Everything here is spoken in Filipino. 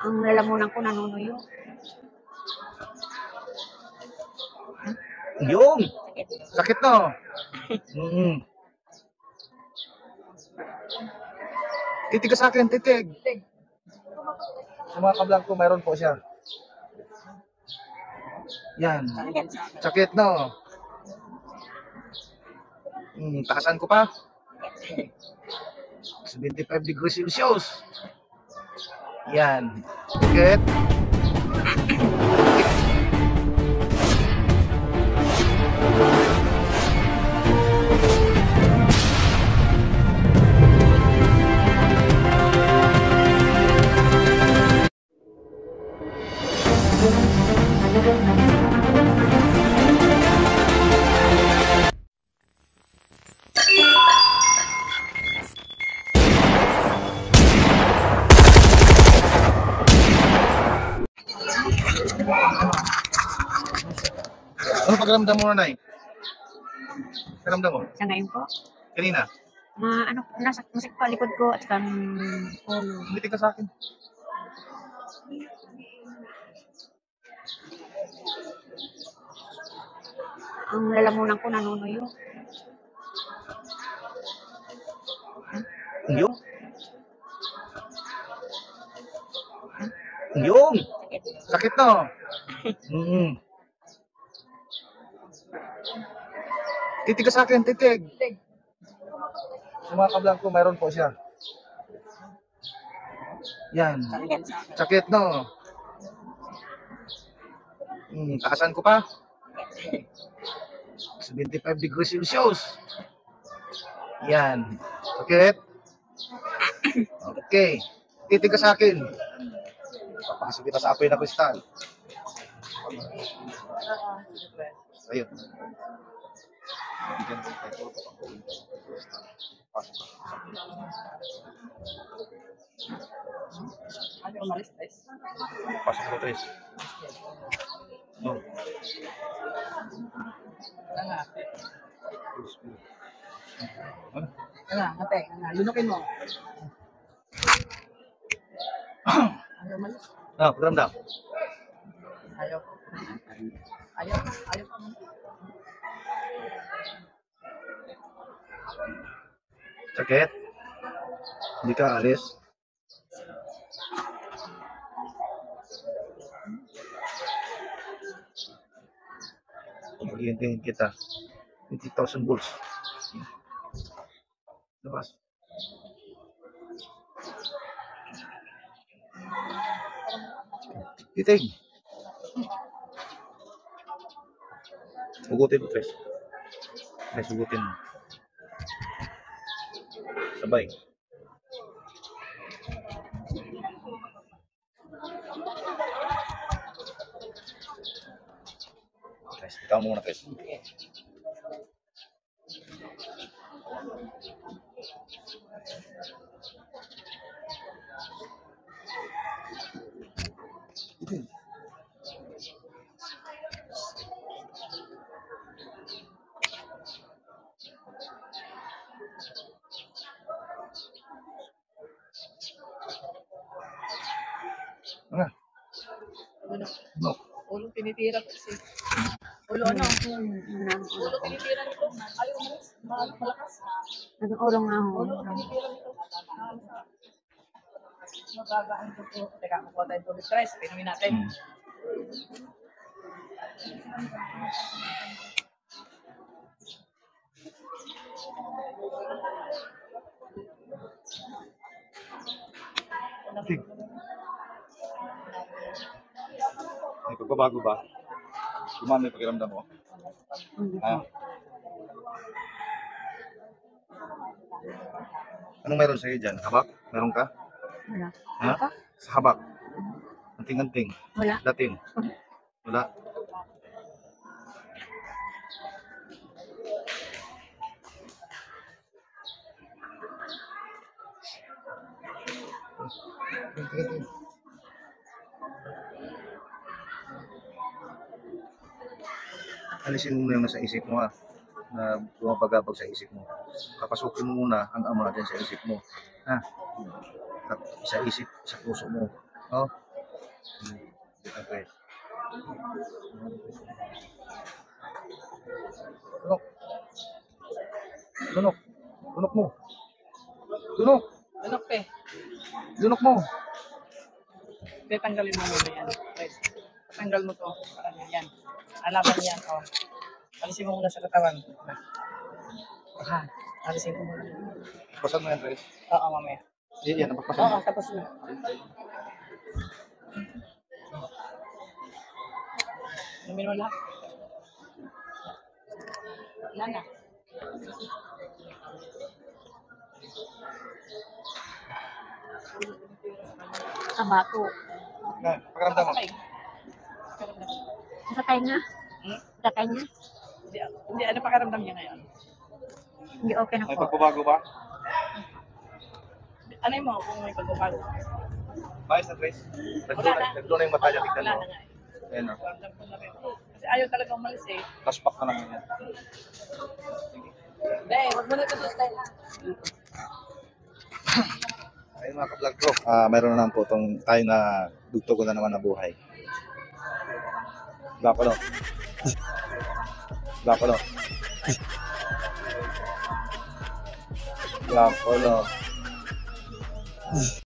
Ang lalamunan ko nanunuyo. Yung Sakit. sakit no. Titig ka sa akin, titig. Sa mga kablog ko, mayroon po siya. Yan. Sakit no. Taasan ko pa. 75 degrees Celsius. Yan. Sakit. Ano pagramdam mo na, Nay? Pagramdam mo? Sa ngayon po, Kanina? nasakit pa likod ko at saka Titig ka sa akin. ang lalamunan ko nanunuyo. Yung Sakit. sakit no. Titig ka sa akin, titig. Sa mga kablog ko, mayroon po siya. Yan. Sakit no. Taasan ko pa. 75 degrees Celsius. Yan. Sakit. Okay. Titig ka sa akin. Papasok kita sa apoy na kristal. Ayun. Pasok ko, Tres. No. Ate, lunukin mo. Ah, pagramdam. Ayaw. Sakit. Hindi ka alis. Pag-iintingin kita. 20,000 volts. Labas. Titig. Hugutin mo, Tres. Tres, hugutin mo. Sabay. Tres, ikaw muna, Tres. Ah. No. Ulo tinitira ko kasi. Ulo ano? Ulo tinitira nito. Ayaw umalis. Malakas. Nag-urong nga ako. Ulo tinitira nito. Magagaan ko po. Teka, kukuha tayo tubig. Tres, pinumin natin. Titig. May pagbabago ba? Gumana yung pakiramdam mo? Ha? Anong meron sa'yo dyan? Habak? Meron ka? Wala. Ha? Sa habak? Anting-anting? Wala. Datin? Wala? Alisin mo na yung nasa isip mo, ha, na bumabagabag sa isip mo. Papasukin mo muna ang ama dyan sa isip mo. Ha? At sa isip, sa puso mo. No? Dito, pre. Tunok. Tunok. Tunok mo. Tunok. Ano pe? Tunok mo. Tanggalin mo muna yan. Guys, tanggal mo to. Parang yan. Alaban yan. Oh. Alisin mo muna sa katawan. Ha. Alisin mo muna. Pasan mo yan, pre. Oo, mamaya. Yan, napagpasan mo. Oo, tapos na. Namin mo lahat. Wala na. Sa bato. Pakiramdam mo. Okay. Sakay niya. Hmm? Sakay niya. Hindi, ano pakaramdam niya ngayon? Hindi okay na May po. pagbabago ba? Ano mo kung may pagbabago? Maayos na, Trace. Wala na. Nagdo na yung mata niya. Tignan Wala mo. na nga eh. Ayan o. Paramdam ko na rin. Kasi ayaw talaga umalis eh. Flashback na naman yan. Dahil, huwag mo na ito tayo. Ayun mga ka-vlog ko. Mayroon na naman po itong tayo na dugtugo na naman na buhay. Gapalo. Gapalo. Gapalo.